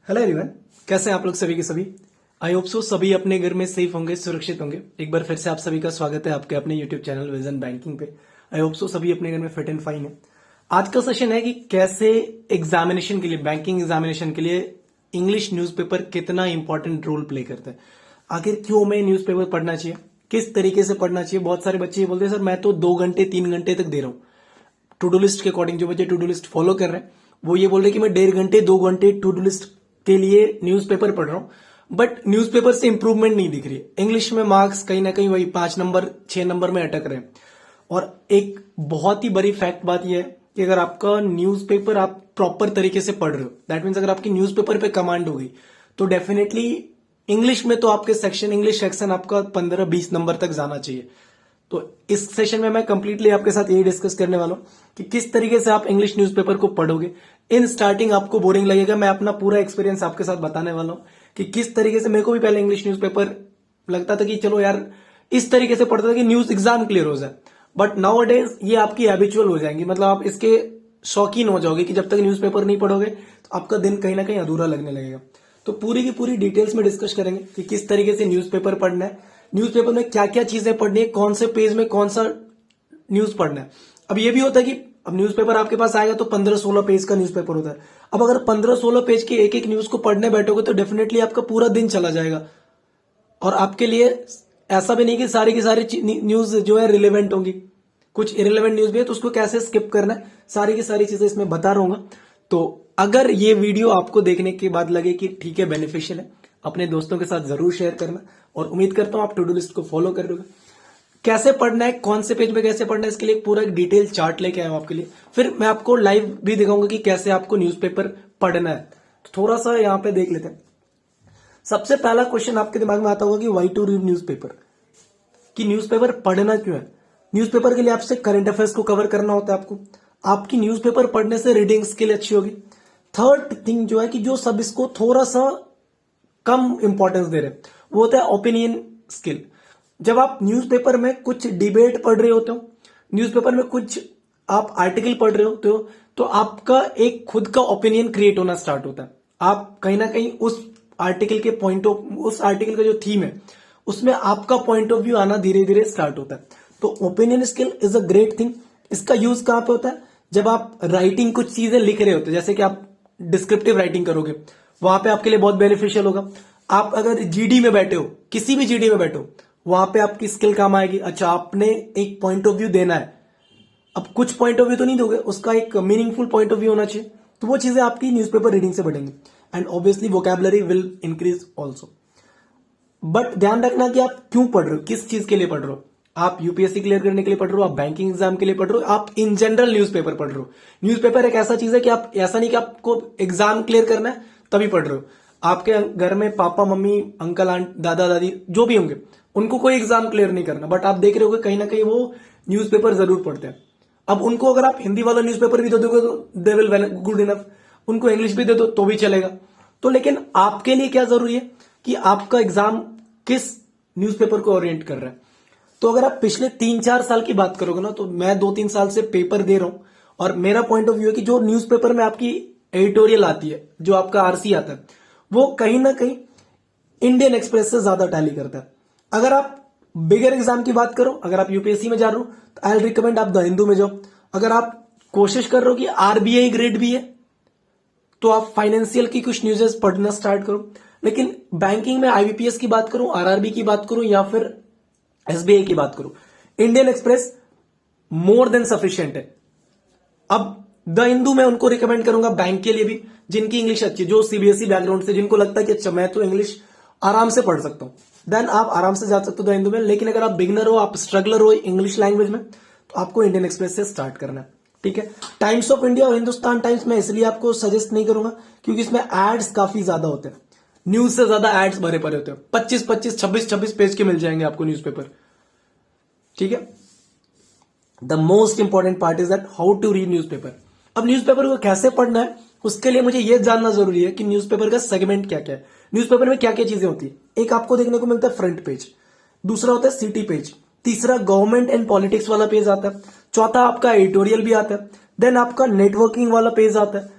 Hello everyone, कैसे हैं आप लोग सभी के सभी। आई होप सो सभी अपने घर में सेफ होंगे, सुरक्षित होंगे। एक बार फिर से आप सभी का स्वागत है आपके अपने यूट्यूब चैनल विजन बैंकिंग पे। आई होप सो सभी अपने घर में फिट एंड फाइन है। आज का सेशन है कि कैसे एग्जामिनेशन के लिए, बैंकिंग एग्जामिनेशन के लिए इंग्लिश न्यूज़पेपर कितना इंपॉर्टेंट रोल प्ले करता है। आखिर क्यों हमें न्यूज़पेपर पढ़ना चाहिए, किस तरीके से पढ़ना चाहिए। बहुत सारे बच्चे ये बोलते हैं सर मैं तो 2 घंटे 3 घंटे तक दे रहा हूँ। टू डू लिस्ट के अकॉर्डिंग जो बच्चे टू डू लिस्ट फॉलो कर रहे हैं वो ये बोल रहे हैं कि मैं 1.5 घंटे 2 घंटे टू डू लिस्ट के लिए न्यूज़पेपर पढ़ रहा हूं, बट न्यूज़पेपर से इंप्रूवमेंट नहीं दिख रही है। इंग्लिश में मार्क्स कहीं ना कहीं वही 5 नंबर 6 नंबर में अटक रहे हैं। और एक बहुत ही बड़ी फैक्ट बात यह है कि अगर आपका न्यूज़पेपर आप प्रॉपर तरीके से पढ़ रहे हो, दैट मीन्स अगर आपकी न्यूज़पेपर पे कमांड हो गई तो डेफिनेटली इंग्लिश में तो आपके सेक्शन इंग्लिश सेक्शन आपका 15-20 नंबर तक जाना चाहिए। तो इस सेशन में मैं कंप्लीटली आपके साथ यही डिस्कस करने वाला हूं कि किस तरीके से आप इंग्लिश न्यूज़पेपर को पढ़ोगे। इन स्टार्टिंग आपको बोरिंग लगेगा, मैं अपना पूरा एक्सपीरियंस आपके साथ बताने वाला हूं कि किस तरीके से। मेरे को भी पहले इंग्लिश न्यूज़पेपर लगता था कि चलो यार इस तरीके से पढ़ता था कि न्यूज एग्जाम क्लियर हो जाए, बट नाउ डेज ये आपकी हैबिचुअल हो जाएंगी। मतलब आप इसके शौकीन हो जाओगे कि जब तक न्यूज़पेपर नहीं पढ़ोगे तो आपका दिन कहीं ना कहीं अधूरा लगने लगेगा। तो पूरी की पूरी डिटेल्स में डिस्कस करेंगे कि किस तरीके से न्यूज़पेपर पढ़ना है, न्यूज़पेपर में क्या क्या चीजें पढ़नी है, कौन से पेज में कौन सा न्यूज पढ़ना है। अब ये भी होता है कि अब न्यूज़पेपर आपके पास आएगा तो 15-16 पेज का न्यूज़पेपर होता है। अब अगर 15-16 पेज के एक एक न्यूज को पढ़ने बैठोगे तो डेफिनेटली आपका पूरा दिन चला जाएगा। और आपके लिए ऐसा भी नहीं कि सारी की सारी न्यूज जो है रिलेवेंट होंगी, कुछ इरेलीवेंट न्यूज भी है तो उसको कैसे स्किप करना है, सारी की सारी चीजें इसमें बता रहूंगा। तो अगर ये वीडियो आपको देखने के बाद लगे कि ठीक है बेनिफिशियल है, अपने दोस्तों के साथ जरूर शेयर करना। और उम्मीद करता हूं आप टू डू लिस्ट को फॉलो कर रहे हो। कैसे पढ़ना है, कौन से पेज में कैसे पढ़ना है, इसके लिए पूरा एक डिटेल चार्ट लेके आया हूं आपके लिए। फिर मैं आपको लाइव भी दिखाऊंगा कि कैसे आपको न्यूज़पेपर पढ़ना है। तो थोड़ा सा यहां पे देख लेते हैं। सबसे पहला क्वेश्चन आपके दिमाग में आता होगा कि वाई टू रीड न्यूज़पेपर, कि न्यूज़पेपर पढ़ना क्यों है। न्यूज़पेपर के लिए आपसे करंट अफेयर्स को कवर करना होता है आपको। आपकी न्यूज़पेपर पढ़ने से रीडिंग स्किल अच्छी होगी। थर्ड थिंग जो है कि जो सब इसको थोड़ा सा कम इंपॉर्टेंस दे रहे हैं वो होता है ओपिनियन स्किल। जब आप न्यूज़पेपर में कुछ डिबेट पढ़ रहे होते हो, न्यूज़पेपर में कुछ आप आर्टिकल पढ़ रहे होते हो, तो आपका एक खुद का ओपिनियन क्रिएट होना स्टार्ट होता है। आप कहीं ना कहीं उस आर्टिकल के उस आर्टिकल का जो थीम है उसमें आपका पॉइंट ऑफ व्यू आना धीरे धीरे स्टार्ट होता है। तो opinion skill is a great thing. इसका यूज कहां पे होता है, जब आप राइटिंग कुछ चीजें लिख रहे होते हैं, जैसे कि आप डिस्क्रिप्टिव राइटिंग करोगे, वहां पे आपके लिए बहुत बेनिफिशियल होगा। आप अगर जीडी में बैठे हो, किसी भी जीडी में बैठो, वहां पे आपकी स्किल काम आएगी। अच्छा, आपने एक पॉइंट ऑफ व्यू देना है, अब कुछ पॉइंट ऑफ व्यू तो नहीं दोगे, उसका एक मीनिंगफुल पॉइंट ऑफ व्यू होना चाहिए। तो वो चीजें आपकी न्यूज़पेपर रीडिंग से बढ़ेंगी and obviously vocabulary will increase also. But ध्यान रखना कि आप क्यों पढ़ रहे हो, किस चीज के लिए पढ़ रहे हो। आप यूपीएससी क्लियर करने के लिए पढ़ रहे हो, आप बैंकिंग एग्जाम के लिए पढ़ रहे हो, आप इन जनरल न्यूज़पेपर पढ़ रहे हो। न्यूज़पेपर एक ऐसा चीज है कि आप ऐसा नहीं कि आपको एग्जाम क्लियर करना है तभी पढ़ रहे हो। आपके घर में पापा मम्मी अंकल आंट दादा दादी जो भी होंगे उनको कोई एग्जाम क्लियर नहीं करना, बट आप देख रहे हो कहीं ना कहीं वो न्यूज़पेपर जरूर पढ़ते हैं। अब उनको अगर आप हिंदी वाला न्यूज़पेपर भी दे दोगे तो दे विल गुड इनफ, उनको इंग्लिश भी दे दो तो भी चलेगा। तो लेकिन आपके लिए क्या जरूरी है कि आपका एग्जाम किस न्यूज़पेपर को ओरिएंट कर रहा है। तो अगर आप पिछले 3-4 साल की बात करोगे ना, तो मैं 2-3 साल से पेपर दे रहा हूं और मेरा पॉइंट ऑफ व्यू है कि जो न्यूज़पेपर में आपकी एडिटोरियल आती है, जो आपका आरसी आता है, वो कहीं ना कहीं इंडियन एक्सप्रेस से ज्यादा टैली करता है। अगर आप बिगर एग्जाम की बात करो, अगर आप यूपीएससी में जा रहे हो तो आई विल रिकमेंड आप द हिंदू में जाओ। अगर आप कोशिश कर रहे हो कि आरबीआई ग्रेड भी है तो आप फाइनेंशियल की कुछ न्यूज़ेस पढ़ना स्टार्ट करो। लेकिन बैंकिंग में आईबीपीएस की बात करूं, आरआरबी की बात करूं या फिर एसबीआई की बात करूं, Indian express more than sufficient है। अब द हिंदू में उनको रिकमेंड करूंगा बैंक के लिए भी जिनकी इंग्लिश अच्छी, जो सीबीएसई बैकग्राउंड से, जिनको लगता है कि अच्छा मैं तो इंग्लिश आराम से पढ़ सकता हूं, देन आप आराम से जा सकते हो द हिंदू में। लेकिन अगर आप बिगनर हो, आप स्ट्रगलर हो इंग्लिश लैंग्वेज में, तो आपको इंडियन एक्सप्रेस से स्टार्ट करना है। ठीक है, टाइम्स ऑफ इंडिया और हिंदुस्तान टाइम्स में इसलिए आपको सजेस्ट नहीं करूंगा क्योंकि इसमें एड्स काफी ज्यादा होते हैं, न्यूज से ज्यादा एड्स भरे पड़े होते हैं। 25-25 26-26 पेज के मिल जाएंगे आपको न्यूज़पेपर। ठीक है, the most important part is that how to read newspaper. अब न्यूज़पेपर को कैसे पढ़ना है उसके लिए मुझे यह जानना जरूरी है कि न्यूज़पेपर का सेगमेंट क्या क्या है, न्यूज़पेपर में क्या क्या चीजें होती है। एक आपको देखने को मिलता है फ्रंट पेज, दूसरा होता है सिटी पेज, तीसरा गवर्नमेंट एंड पॉलिटिक्स वाला पेज आता है, चौथा आपका एडिटोरियल भी आता है, देन आपका नेटवर्किंग वाला पेज आता है,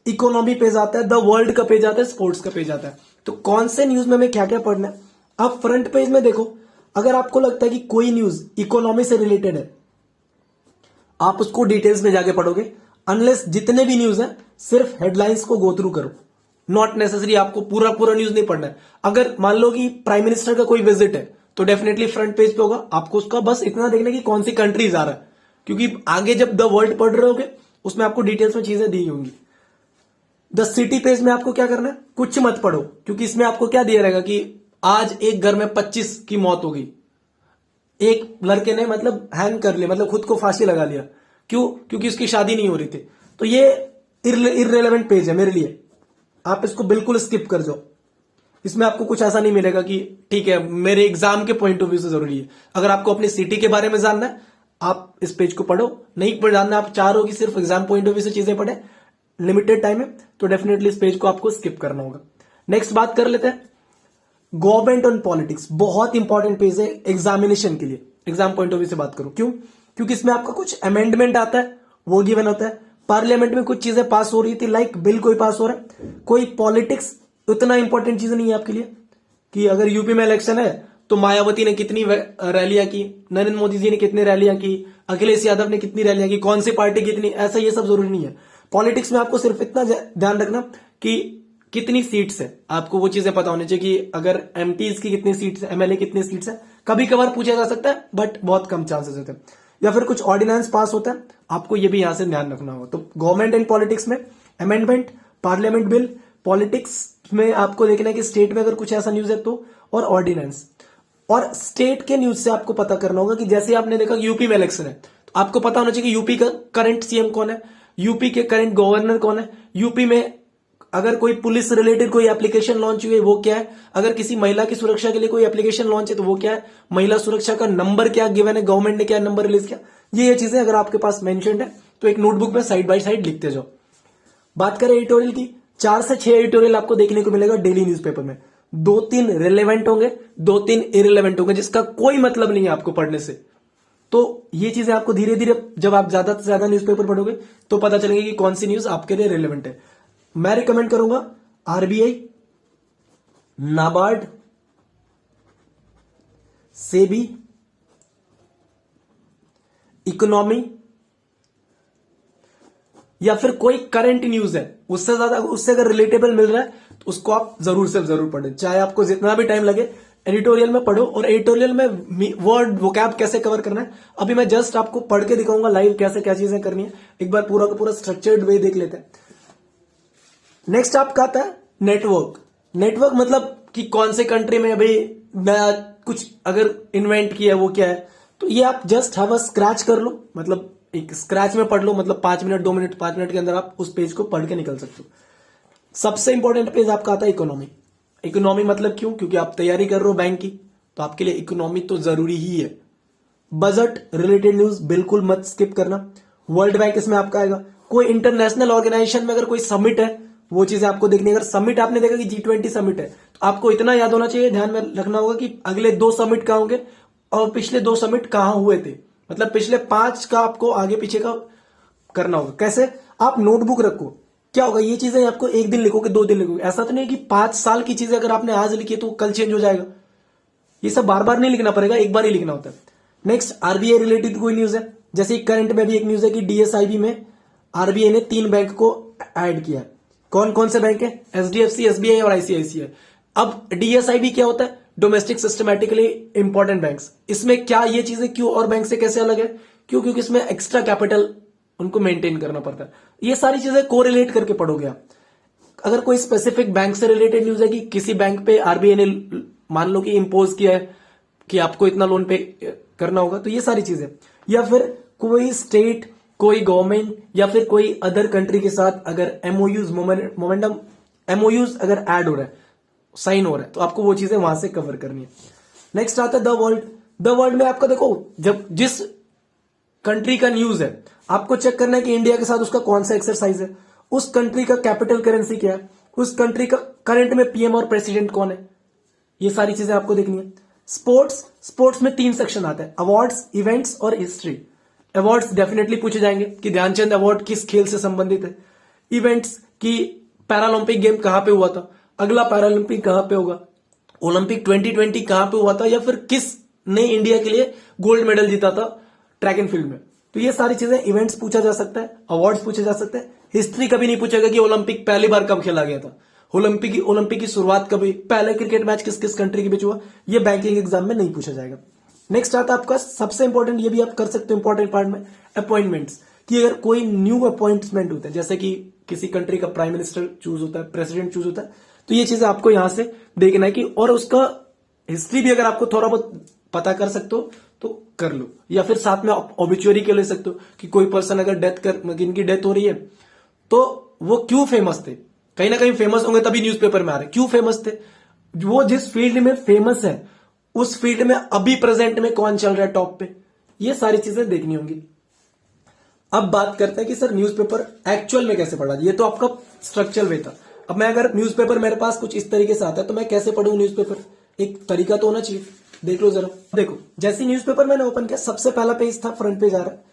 इकोनॉमी पेज आता है, द वर्ल्ड का पेज आता है, स्पोर्ट्स का पेज आता है। तो कौन से न्यूज में हमें क्या क्या पढ़ना है, आप फ्रंट पेज में देखो। अगर आपको लगता है कि कोई न्यूज इकोनॉमी से रिलेटेड है, आप उसको डिटेल्स में जाके पढ़ोगे। अनलेस जितने भी न्यूज है सिर्फ हेडलाइंस को गो थ्रू करो, नॉट नेसेसरी आपको पूरा पूरा न्यूज नहीं पढ़ना है। अगर मान लो कि प्राइम मिनिस्टर का कोई विजिट है तो डेफिनेटली फ्रंट पेज पे होगा, आपको उसका बस इतना देखना कि कौन सी कंट्रीज आ रहा है, क्योंकि आगे जब द वर्ल्ड पढ़ रहे होगे उसमें आपको डिटेल्स में चीजें दी होंगी। द सिटी पेज में आपको क्या करना है, कुछ मत पढ़ो, क्योंकि इसमें आपको क्या दिया रहेगा कि आज एक घर में 25 की मौत हो गई, एक लड़के ने मतलब हैंग कर लिया, मतलब खुद को फांसी लगा लिया। क्यों? क्योंकि उसकी शादी नहीं हो रही थी। तो ये इररेलेवेंट पेज है मेरे लिए, आप इसको बिल्कुल स्किप कर जाओ। इसमें आपको कुछ ऐसा नहीं मिलेगा कि ठीक है मेरे एग्जाम के पॉइंट ऑफ व्यू से जरूरी है। अगर आपको अपनी सिटी के बारे में जानना है आप इस पेज को पढ़ो, नहीं जानना आप चाह रहे हो कि सिर्फ एग्जाम पॉइंट ऑफ व्यू से चीजें पढ़े, लिमिटेड टाइम है, तो डेफिनेटली इस पेज को आपको स्किप करना होगा। नेक्स्ट बात कर लेते हैं गवर्नमेंट ऑन पॉलिटिक्स। बहुत इंपॉर्टेंट पेज है एग्जामिनेशन के लिए, एग्जाम पॉइंट ऑफ व्यू से बात करूं। क्यों? क्योंकि इसमें आपका कुछ अमेंडमेंट आता है, वो गिवन होता है। पार्लियामेंट में कुछ चीजें पास हो रही थी, लाइक बिल कोई पास हो रहा है। कोई पॉलिटिक्स उतना इंपॉर्टेंट चीज नहीं है आपके लिए कि अगर यूपी में इलेक्शन है तो मायावती ने कितनी रैलियां की, नरेंद्र मोदी जी ने कितनी रैलियां की, अखिलेश यादव ने कितनी रैलियां की, कौन सी पार्टी कितनी, ऐसा ये सब जरूरी नहीं है। पॉलिटिक्स में आपको सिर्फ इतना ध्यान रखना कि कितनी सीट्स है, आपको वो चीजें पता होनी चाहिए कि अगर एमपीज की कितनी सीट्स है, एमएलए कितनी सीट्स है। कभी कभार पूछा जा सकता है बट बहुत कम चांसेस होते हैं। या फिर कुछ ऑर्डिनेंस पास होता है, आपको ये भी यहां से ध्यान रखना होगा। तो गवर्नमेंट एंड पॉलिटिक्स में अमेंडमेंट, पार्लियामेंट बिल, पॉलिटिक्स में आपको देखना है कि स्टेट में अगर कुछ ऐसा न्यूज है तो, और ऑर्डिनेंस। और स्टेट के न्यूज से आपको पता करना होगा कि जैसे आपने देखा कि यूपी में इलेक्शन है तो आपको पता होना चाहिए कि यूपी का करंट सीएम कौन है, यूपी के करंट गवर्नर कौन है, यूपी में अगर कोई पुलिस रिलेटेड कोई एप्लीकेशन लॉन्च हुई है वो क्या है, अगर किसी महिला की सुरक्षा के लिए कोई एप्लीकेशन लॉन्च है तो वो क्या है, महिला सुरक्षा का नंबर क्या गिवन है, गवर्नमेंट ने क्या नंबर रिलीज किया, ये चीजें अगर आपके पास मेंशन्ड है तो एक नोटबुक में साइड बाय साइड लिखते जाओ। बात करें एडिटोरियल की, 4 से 6 एडिटोरियल आपको देखने को मिलेगा डेली न्यूज़पेपर में। 2-3 रिलेवेंट होंगे, 2-3 इरिलेवेंट होंगे, जिसका कोई मतलब नहीं है आपको पढ़ने से। तो ये चीजें आपको धीरे धीरे जब आप ज्यादा से ज्यादा न्यूज़पेपर पढ़ोगे तो पता चलेगा कि कौन सी न्यूज आपके लिए रिलेवेंट है। मैं रिकमेंड करूंगा आरबीआई, नाबार्ड, सेबी, इकोनॉमी, या फिर कोई करंट न्यूज है उससे ज्यादा, उससे अगर रिलेटेबल मिल रहा है तो उसको आप जरूर से जरूर पढ़ें, चाहे आपको जितना भी टाइम लगे। एडिटोरियल में पढ़ो, और एडिटोरियल में वर्ड वोकैब कैसे कवर करना है अभी मैं जस्ट आपको पढ़ के दिखाऊंगा लाइव, कैसे क्या चीजें करनी है। एक बार पूरा का पूरा स्ट्रक्चर्ड वे देख लेते हैं। नेक्स्ट आपका आता है नेटवर्क। नेटवर्क मतलब कि कौन से कंट्री में अभी नया कुछ अगर इन्वेंट किया है वो क्या है, तो ये आप जस्ट हैव अ स्क्रैच कर लो, मतलब एक स्क्रैच में पढ़ लो, मतलब 5 मिनट 2 मिनट 5 मिनट के अंदर आप उस पेज को पढ़ के निकल सकते हो। सबसे इंपॉर्टेंट पेज आपका आता है इकोनॉमी। इकोनॉमी मतलब क्यों? क्योंकि आप तैयारी कर रहे हो बैंक की, तो आपके लिए इकोनॉमी तो जरूरी ही है। बजट रिलेटेड न्यूज बिल्कुल मत स्किप करना। वर्ल्ड बैंक इसमें आपका आएगा। कोई इंटरनेशनल ऑर्गेनाइजेशन में अगर कोई समिट है वो चीजें आपको देखनी है। अगर समिट आपने देखा कि G20 समिट है तो आपको इतना याद होना चाहिए, ध्यान में रखना होगा कि अगले 2 समिट कहां होंगे और पिछले 2 समिट कहां हुए थे, मतलब पिछले 5 का आपको आगे पीछे का करना होगा। कैसे? आप नोटबुक रखो। क्या होगा, ये चीजें आपको 1 दिन लिखोगे 2 दिन लिखोगे, ऐसा तो नहीं कि 5 साल की चीजें अगर आपने आज लिखी है तो कल चेंज हो जाएगा। ये सब बार बार नहीं लिखना पड़ेगा, एक बार ही लिखना होता है। नेक्स्ट आरबीआई रिलेटेड कोई न्यूज है, जैसे करंट में भी एक न्यूज है कि डीएसआईबी में आरबीआई ने 3 बैंक को ऐड किया। कौन कौन से बैंक है? एचडीएफसी, एसबीआई और आईसीआईसीआई। अब डीएसआईबी क्या होता है? Domestic systematically important banks. इसमें क्या ये चीजें क्यों और बैंक से कैसे अलग है? क्यों? क्योंकि इसमें एक्स्ट्रा कैपिटल उनको मेंटेन करना पड़ता है। ये सारी चीजें कोरिलेट करके पढ़ोगे आप। अगर कोई स्पेसिफिक बैंक से रिलेटेड न्यूज है कि किसी बैंक पे आरबीआई ने मान लो कि इंपोज किया है कि आपको इतना लोन पे करना होगा, तो ये सारी चीजें, या फिर कोई स्टेट, कोई गवर्नमेंट या फिर कोई अदर कंट्री के साथ अगर एमओयूज मोमेंटम एमओयूज अगर ऐड हो रहा है, साइन हो रहा है, तो आपको वो चीजें वहां से कवर करनी है। नेक्स्ट आता है द वर्ल्ड। द वर्ल्ड में आपका देखो, जब जिस कंट्री का न्यूज है आपको चेक करना है कि इंडिया के साथ उसका कौन सा एक्सरसाइज है, उस कंट्री का कैपिटल करेंसी क्या है, उस कंट्री का करंट में पीएम और प्रेसिडेंट कौन है, ये सारी चीजें आपको देखनी है। स्पोर्ट्स में 3 सेक्शन आता है, अवार्ड्स, इवेंट्स और हिस्ट्री। अवार्ड्स डेफिनेटली पूछे जाएंगे कि ध्यानचंद अवार्ड किस खेल से संबंधित है। इवेंट्स कि पैरालंपिक गेम कहां पे हुआ था, अगला पैरालंपिक कहां पे होगा, ओलंपिक 2020 कहां पे हुआ था, या फिर किस ने इंडिया के लिए गोल्ड मेडल जीता था ट्रैक एंड फील्ड में। तो ये सारी चीजें, इवेंट्स पूछा जा सकता है, अवार्ड्स पूछे जा सकते हैं। हिस्ट्री कभी नहीं पूछेगा कि ओलंपिक पहली बार कब खेला गया था, ओलंपिक की शुरुआत कभी, पहले क्रिकेट मैच किस किस कंट्री के बीच हुआ, ये बैंकिंग एग्जाम में नहीं पूछा जाएगा। नेक्स्ट आता है आपका सबसे इंपॉर्टेंट, ये भी आप कर सकते हो इंपॉर्टेंट पार्ट में, अपॉइंटमेंट्स, कि अगर कोई न्यू अपॉइंटमेंट होता है, जैसे कि किसी कंट्री का प्राइम मिनिस्टर चूज होता है, प्रेसिडेंट चूज होता है, तो ये चीजें आपको यहां से देखना है कि, और उसका हिस्ट्री भी अगर आपको थोड़ा बहुत पता कर सकते हो तो कर लो, या फिर साथ में ऑबिचुअरी के ले सकते हो कि कोई पर्सन अगर इनकी डेथ हो रही है तो वो क्यों फेमस थे, कहीं ना कहीं फेमस होंगे तभी न्यूज़पेपर में आ रहे, क्यों फेमस थे, वो जिस फील्ड में फेमस है उस फील्ड में अभी प्रेजेंट में कौन चल रहा है टॉप पे, ये सारी चीजें देखनी होंगी। अब बात करते हैं कि सर न्यूज़पेपर एक्चुअल में कैसे पढ़ा, ये तो आपका स्ट्रक्चरल वे था। अब मैं अगर न्यूज़पेपर मेरे पास कुछ इस तरीके से आता है तो मैं कैसे पढ़ूं न्यूज़पेपर, एक तरीका तो होना चाहिए। देख लो जरा, देखो जैसे न्यूज़पेपर मैंने ओपन किया, सबसे पहला पेज था, फ्रंट पेज आ रहा है,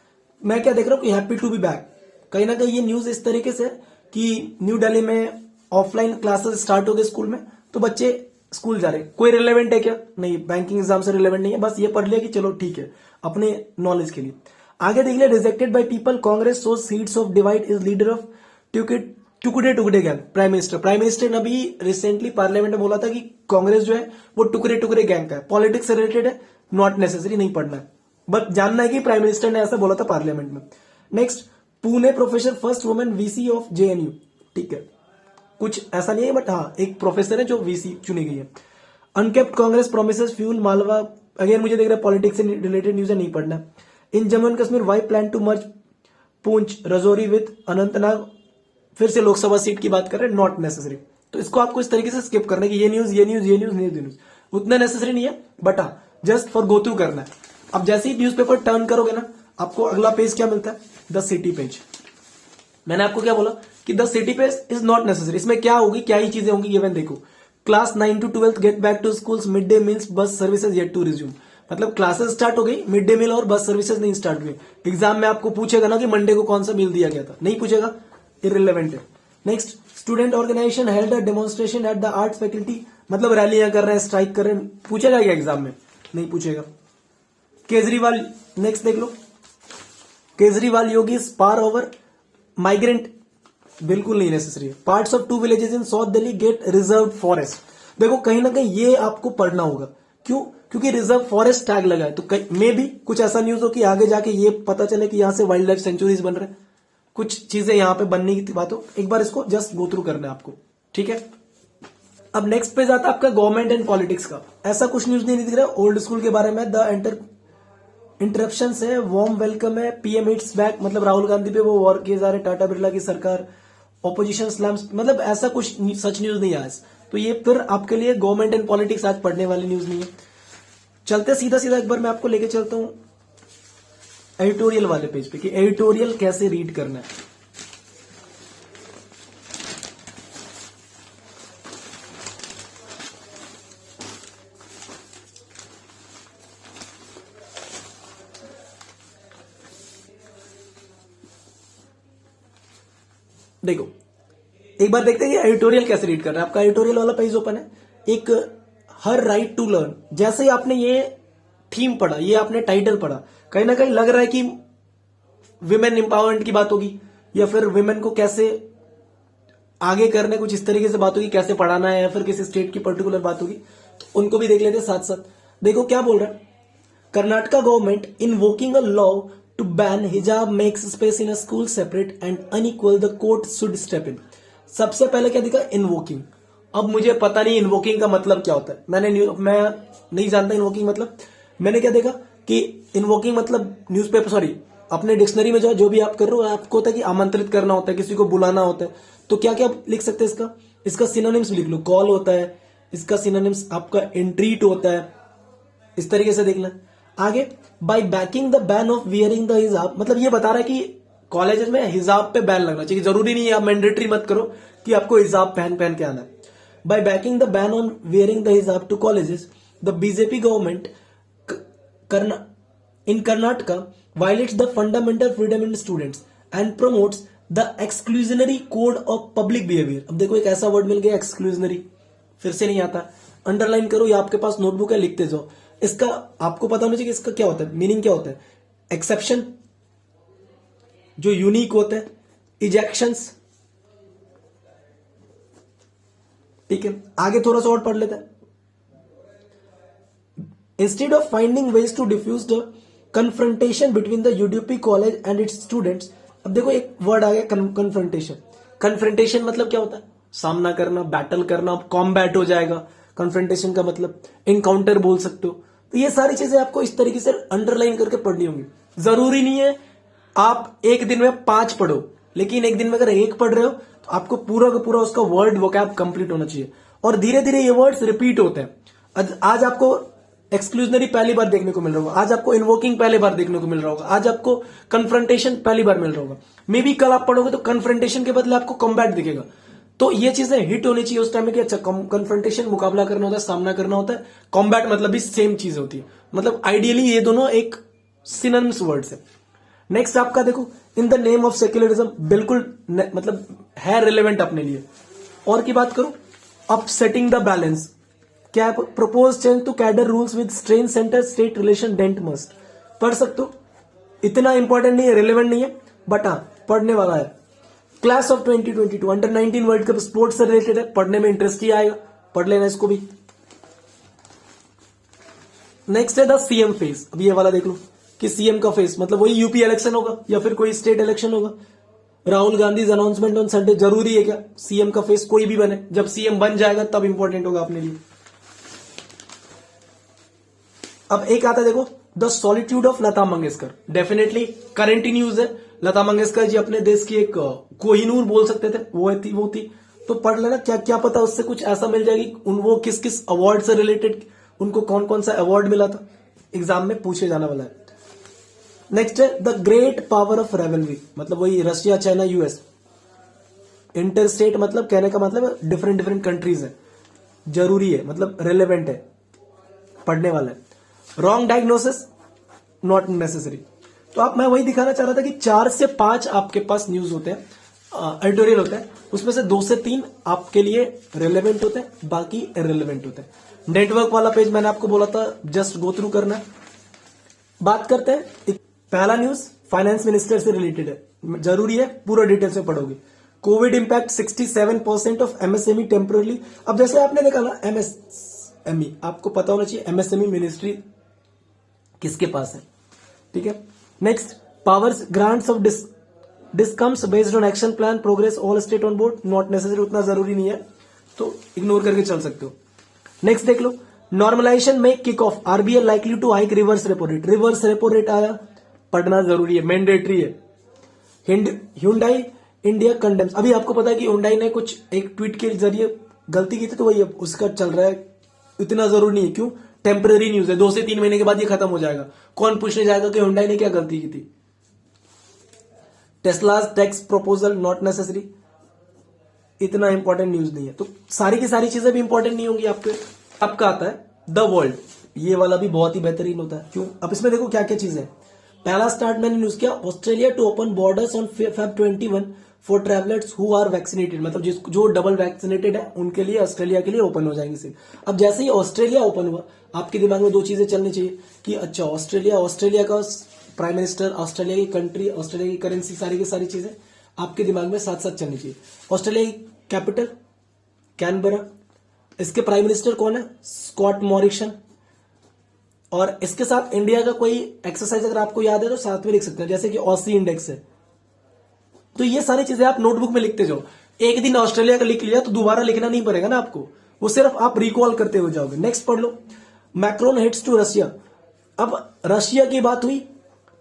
मैं क्या देख रहा हूँ कि हैप्पी टू बी बैक। कहीं ना कहीं ये न्यूज इस तरीके से कि न्यू दिल्ली में ऑफलाइन क्लासेस स्टार्ट हो गए स्कूल में, तो बच्चे स्कूल जा रहे हैं। कोई रिलेवेंट है क्या? नहीं, बैंकिंग एग्जाम से रिलेवेंट नहीं है, बस ये पढ़ लिया कि चलो ठीक है अपने नॉलेज के लिए। आगे देख लिया, rejected by people, Congress shows seeds of divide, is leader of टुकड़े गैंग, प्राइम मिनिस्टर ने अभी रिसेंटली पार्लियामेंट में बोला था कि कांग्रेस जो है वो टुकड़े गैंग का है, पॉलिटिक्स से रिलेटेड है, नॉट नेसेसरी, नहीं पढ़ना है, बट जानना है कि प्राइम मिनिस्टर ने ऐसा बोला था पार्लियामेंट में। Next, Pune professor first women VC of JNU, ठीक है, कुछ ऐसा नहीं है बट हाँ एक प्रोफेसर है जो वीसी चुनी गई है। Unkept Congress promises fuel Malwa, again मुझे देख रहा है पॉलिटिक्स से रिलेटेड न्यूज है, नहीं पढ़ना। In Jammu and Kashmir why plan to merge Poonch Rajouri with Anantnag, फिर से लोकसभा सीट की बात कर रहे हैं, नॉट नेसेसरी। तो इसको आपको इस तरीके से स्किप करना है कि ये न्यूज उतना नेसेसरी नहीं है, बट हाँ जस्ट फॉर गो थ्रू करना है। अब जैसे ही न्यूज़पेपर टर्न करोगे ना, आपको अगला पेज क्या मिलता है, द सिटी पेज। मैंने आपको क्या बोला कि the city page is not necessary. इसमें क्या होगी, क्या ही चीजें होंगी, गिवन देखो, class 9 to 12 get back to schools, mid day meals, bus services yet to resume. मतलब क्लासेस स्टार्ट हो गई, मिड डे मील और बस सर्विसेज नहीं स्टार्ट हुई। एग्जाम में आपको पूछेगा ना कि मंडे को कौन सा मील दिया गया था, नहीं पूछेगा, इररिलेवेंट है। Next, student organisation held a demonstration at the arts faculty, मतलब रैलियां कर रहे हैं, स्ट्राइक कर रहे हैं, पूछेगा क्या एग्जाम में, नहीं पूछेगा। केजरीवाल, नेक्स्ट देख लो, Kejriwal Yogi spar over migrant, बिल्कुल नहीं नेसेसरी है। Parts of 2 villages in south Delhi get reserve forest, देखो कहीं ना कहीं ये आपको पढ़ना होगा, क्यों, क्योंकि रिजर्व फॉरेस्ट टैग लगा है, तो मे भी कुछ ऐसा न्यूज हो कि आगे जाके ये पता चले कि यहां से वाइल्ड लाइफ सेंचुरीज बन रहे हैं, कुछ चीजें यहां पे बनने की बात हो, एक बार इसको जस्ट गो थ्रू करना है आपको, ठीक है। अब नेक्स्ट पेज आता है आपका गवर्नमेंट एंड पॉलिटिक्स का, ऐसा कुछ न्यूज नहीं दिख रहा है। ओल्ड स्कूल के बारे में द इंटरप्शन है, वार्म वेलकम है, पीएम हिट्स बैक, मतलब राहुल गांधी पे वो वॉर किए जा रहे, टाटा बिरला की सरकार, ऑपोजिशन स्लैम्स, मतलब ऐसा कुछ सच न्यूज नहीं है आज। तो ये फिर आपके लिए गवर्नमेंट एंड पॉलिटिक्स आज पढ़ने वाली न्यूज नहीं है। चलते सीधा एक बार मैं आपको लेके चलता हूं एडिटोरियल वाले पेज पे कि एडिटोरियल कैसे रीड करना है। देखो एक बार देखते हैं कि एडिटोरियल कैसे रीड करना है। आपका एडिटोरियल वाला पेज ओपन है, एक हर राइट टू लर्न, जैसे ही आपने ये थीम पढ़ा, ये आपने टाइटल पढ़ा, कहीं ना कहीं लग रहा है कि विमेन एम्पावरमेंट की बात होगी या फिर विमेन को कैसे आगे करने, कुछ इस तरीके से बात होगी, कैसे पढ़ाना है, या फिर किसी स्टेट की पर्टिकुलर बात होगी, तो उनको भी देख लेते हैं साथ साथ। देखो क्या बोल रहा है, Karnataka government invoking a law to ban hijab makes space in a school separate and unequal, the court should step in. सबसे पहले क्या दिखा, इनवोकिंग। अब मुझे पता नहीं इनवोकिंग का मतलब क्या होता है, मैं नहीं जानता इनवोकिंग मतलब। मैंने क्या देखा कि इनवोकिंग मतलब न्यूज़पेपर, सॉरी अपने डिक्शनरी में जो भी आप कर रहे हो, आपको होता है कि आमंत्रित करना होता है, किसी को बुलाना होता है, तो क्या क्या लिख सकते हैं इसका सिनोनिम्स लिख लो, कॉल होता है, इसका सिनोनिम्स आपका एंट्रीट होता है, इस तरीके से देखना। आगे, by backing the ban of wearing the hijab, मतलब ये बता रहा है कि कॉलेजेस में हिजाब पे बैन लगना चाहिए, जरूरी नहीं है आप मैंडेटरी मत करो कि आपको हिजाब पहन के आना है। By backing the ban on wearing the hijab to colleges, the BJP government in Karnataka violates the fundamental freedom in students and promotes the exclusionary code of public behaviour. अब देखो एक ऐसा वर्ड मिल गया एक्सक्लूजनरी, फिर से नहीं आता, underline करो या आपके पास नोटबुक है लिखते जाओ। इसका आपको पता होना चाहिए कि इसका क्या होता है, मीनिंग क्या होता है। एक्सेप्शन जो यूनिक होते हैं, इजेक्शंस, ठीक है। आगे थोड़ा सा और पढ़ लेते हैं। Instead of finding ways to defuse the confrontation between the UDP college and its students. अब देखो एक वर्ड आ गया कन्फ्रंटेशन। कन्फ्रंटेशन मतलब क्या होता है, सामना करना, बैटल करना, कॉम्बैट हो जाएगा। कन्फ्रंटेशन का मतलब इनकाउंटर बोल सकते हो। तो ये सारी चीजें आपको इस तरीके से अंडरलाइन करके पढ़नी होंगी। जरूरी नहीं है आप एक दिन में 5 पढ़ो, लेकिन एक दिन में अगर 1 पढ़ रहे हो तो आपको पूरा का पूरा उसका वर्ड वोकैब कंप्लीट होना चाहिए। और धीरे धीरे ये वर्ड्स रिपीट होते हैं। आज आपको एक्सक्लूजनरी पहली बार देखने को मिल रहा होगा, आज आपको इन्वोकिंग पहली बार देखने को मिल रहा होगा, आज आपको कन्फ्रंटेशन पहली बार मिल रहा होगा। मे बी कल आप पढ़ोगे तो कन्फ्रंटेशन के बदले आपको कॉम्बैट दिखेगा। तो ये चीजें हिट होनी चाहिए उस टाइम में कि अच्छा कन्फ्रंटेशन मुकाबला करना होता है, सामना करना होता है, कॉम्बैट मतलब भी सेम चीज होती है। मतलब आइडियली ये दोनों एक सिनोनिम्स वर्ड्स है। नेक्स्ट आपका देखो in the name of secularism, बिल्कुल मतलब है रिलेवेंट अपने लिए। और की बात करूं, अपसेटिंग द बैलेंस, क्या है, propose change to cadre rules with strain centre state relation dent must. पढ़ सकते हो, इतना इंपॉर्टेंट नहीं है, रिलेवेंट नहीं है, बट हाँ पढ़ने वाला है। Class of 2022 under 19 world cup sports से रिलेटेड है, पढ़ने में इंटरेस्ट ही आएगा, पढ़ लेना इसको भी। नेक्स्ट है द सीएम फेस। अब ये वाला देख लो कि सीएम का फेस मतलब वही यूपी इलेक्शन होगा या फिर कोई स्टेट इलेक्शन होगा। Rahul Gandhi announcement on Sunday, जरूरी है क्या सीएम का फेस कोई भी बने, जब सीएम बन जाएगा तब इंपॉर्टेंट होगा अपने लिए। अब एक आता है देखो the solitude of Lata Mangeshkar, definitely current news है। लता मंगेशकर जी अपने देश की एक कोहिनूर बोल सकते थे, वो थी। तो पढ़ लेना, क्या क्या पता उससे कुछ ऐसा मिल जाएगी, वो किस किस अवार्ड से रिलेटेड, उनको कौन कौन सा अवार्ड मिला था, एग्जाम में पूछे जाने वाला है। नेक्स्ट है द ग्रेट पावर ऑफ रेवलरी, मतलब वही Russia, China, US. Inter state मतलब कहने का मतलब डिफरेंट डिफरेंट कंट्रीज है, जरूरी है, मतलब रिलेवेंट है, पढ़ने वाला है। Wrong diagnosis not necessary. तो आप मैं वही दिखाना चाह रहा था कि 4 से 5 आपके पास न्यूज होते हैं, एडिटोरियल होता है, उसमें से 2 से 3 आपके लिए रिलेवेंट होते हैं, बाकी इररिलेवेंट होते हैं। नेटवर्क वाला पेज मैंने आपको बोला था जस्ट गो थ्रू करना है। बात करते हैं, पहला न्यूज फाइनेंस मिनिस्टर से रिलेटेड है, जरूरी है, पूरा डिटेल्स में पढ़ोगे। Covid impact 67% of MSME temporary. अब जैसे आपने देखा ना एमएसएमई, आपको पता होना चाहिए एमएसएमई मिनिस्ट्री किसके पास है, ठीक है। Next powers grants of discoms based on action plan progress all state on board, not necessary, उतना जरूरी नहीं है, तो इग्नोर करके चल सकते हो। नेक्स्ट देख लो, नॉर्मलाइजेशन में kick off, RBI likely to hike reverse repo rate. Reverse repo rate आया, पढ़ना जरूरी है, मैंडेटरी है। Hyundai इंडिया कंडेम्स, अभी आपको पता है कि Hyundai ने कुछ एक ट्वीट के जरिए गलती की थी, तो वही उसका चल रहा है, इतना जरूरी नहीं है। क्यों, टेम्पररी न्यूज है, 2 से 3 महीने के बाद ये खत्म हो जाएगा। कौन पूछने जाएगा कि Hyundai ने क्या गलती की थी। Tesla's tax proposal not necessary, इतना इंपॉर्टेंट न्यूज नहीं है। तो सारी की सारी चीजें भी इंपॉर्टेंट नहीं होंगी आपके। आपका आता है द वर्ल्ड, ये वाला भी बहुत ही बेहतरीन होता है। क्यों, अब इसमें देखो क्या क्या चीजें हैं। पहला स्टार्ट मैंने न्यूज किया, Australia to open borders on Feb 21 for travellers who are vaccinated, मतलब जो डबल वैक्सीनेटेड है उनके लिए ऑस्ट्रेलिया के लिए ओपन हो जाएंगे सिर्फ। अब जैसे ही ऑस्ट्रेलिया ओपन हुआ, आपके दिमाग में 2 चीजें चलनी चाहिए कि अच्छा ऑस्ट्रेलिया का प्राइम मिनिस्टर, ऑस्ट्रेलिया की कंट्री, ऑस्ट्रेलिया की करेंसी, सारी की सारी चीजें आपके दिमाग में साथ साथ चलनी चाहिए। ऑस्ट्रेलिया की कैपिटल कैनबरा, इसके प्राइम मिनिस्टर कौन है, स्कॉट मॉरिसन। और इसके साथ इंडिया का कोई एक्सरसाइज अगर आपको याद है तो साथ में लिख सकते हैं, जैसे कि ऑसी इंडेक्स है। तो ये सारी चीजें आप नोटबुक में लिखते जाओ। एक दिन ऑस्ट्रेलिया का लिख लिया तो दोबारा लिखना नहीं पड़ेगा ना आपको, वो सिर्फ आप रिकॉल करते हुए जाओगे। नेक्स्ट पढ़ लो, मैक्रोन हेड्स टू रशिया। अब रशिया की बात हुई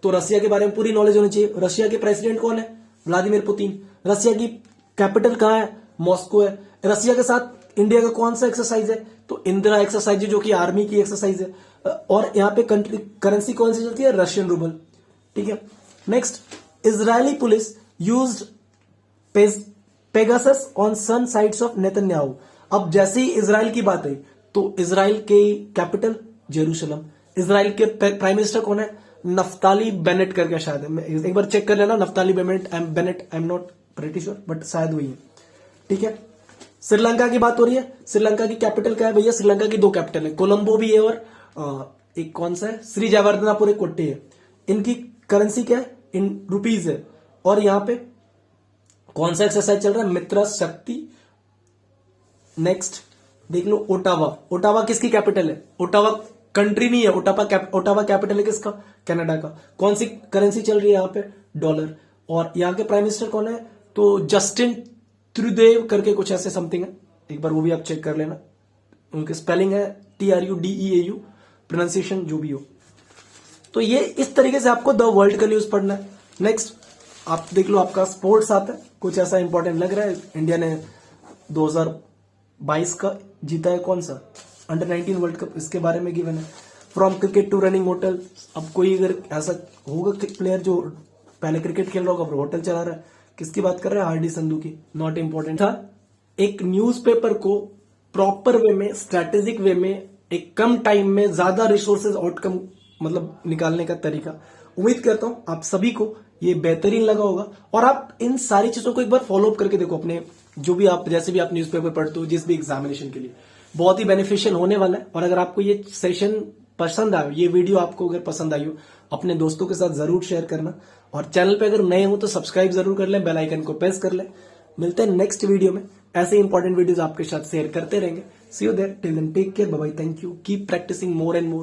तो रशिया के बारे में पूरी नॉलेज होनी चाहिए। रशिया के प्रेसिडेंट कौन है, व्लादिमीर पुतिन। रशिया की कैपिटल कहां है, मॉस्को है। रशिया के साथ इंडिया का कौन सा एक्सरसाइज है, तो इंदिरा एक्सरसाइज जो कि आर्मी की एक्सरसाइज है। और यहाँ पे कंट्री करेंसी कौन सी चलती है, रशियन रूबल, ठीक है। Next, Israeli police used Pegasus on son sites of Netanyahu. अब जैसे ही इजराइल की बात आई तो इजराइल के कैपिटल जेरूशलम। इजराइल के प्राइम मिनिस्टर कौन है, नफ्ताली बेनेट करके, शायद एक बार चेक कर लेना, Naftali Bennett. I am not pretty sure, but शायद वही है। ठीक है, श्रीलंका की बात हो रही है। श्रीलंका की कैपिटल क्या है भैया? श्रीलंका की 2 कैपिटल है, कोलंबो भी है और एक कौन सा है, श्री जयवर्धनापुर कोट्टे है। इनकी करेंसी क्या है? इन रुपीज है। और यहां पे कौन सा एक्सरसाइज चल रहा है? मित्रा शक्ति। नेक्स्ट देख लो, ओटावा। ओटावा किसकी कैपिटल है? ओटावा कंट्री नहीं है, ओटावा कैपिटल है किसका? कनाडा का। कौन सी करेंसी चल रही है यहाँ पे? डॉलर। और यहाँ के प्राइम मिनिस्टर कौन है? तो जस्टिन त्रुदेव करके कुछ ऐसे समथिंग है, एक बार वो भी आप चेक कर लेना। उनकी स्पेलिंग है TRUDEAU, प्रोनाउंसिएशन जो भी हो। तो ये इस तरीके से आपको द वर्ल्ड का न्यूज पढ़ना है। नेक्स्ट आप देख लो, आपका स्पोर्ट्स आता है, कुछ ऐसा इंपॉर्टेंट लग रहा है। इंडिया ने 2022 का जीता है कौन सा? अंडर 19 वर्ल्ड कप, इसके बारे में गिवन है। From cricket to running hotel. अब कोई अगर ऐसा होगा प्लेयर जो पहले क्रिकेट खेल रहा होगा अब होटल चला रहा है, किसकी बात कर रहे हैं? हार्डी संधू की। नॉट इंपॉर्टेंट था। एक न्यूज़पेपर को प्रॉपर वे में, स्ट्रेटेजिक वे में, एक कम टाइम में ज्यादा रिसोर्सेज आउटकम मतलब निकालने का तरीका। उम्मीद करता हूं आप सभी को ये बेहतरीन लगा होगा और आप इन सारी चीजों को एक बार फॉलो अप करके देखो अपने, जो भी आप जैसे भी आप न्यूज़पेपर पढ़ते हो, जिस भी एग्जामिनेशन के लिए बहुत ही बेनिफिशियल होने वाला है। और अगर आपको ये सेशन पसंद आयो, ये वीडियो आपको अगर पसंद आई हो, अपने दोस्तों के साथ जरूर शेयर करना। और चैनल पे अगर नए हो तो सब्सक्राइब जरूर कर लें, बेल आइकन को प्रेस कर लें। मिलते हैं नेक्स्ट वीडियो में, ऐसे इंपॉर्टेंट वीडियोस आपके साथ शेयर करते रहेंगे। See you there, till then take care, bye bye, thank you, keep practising more and more.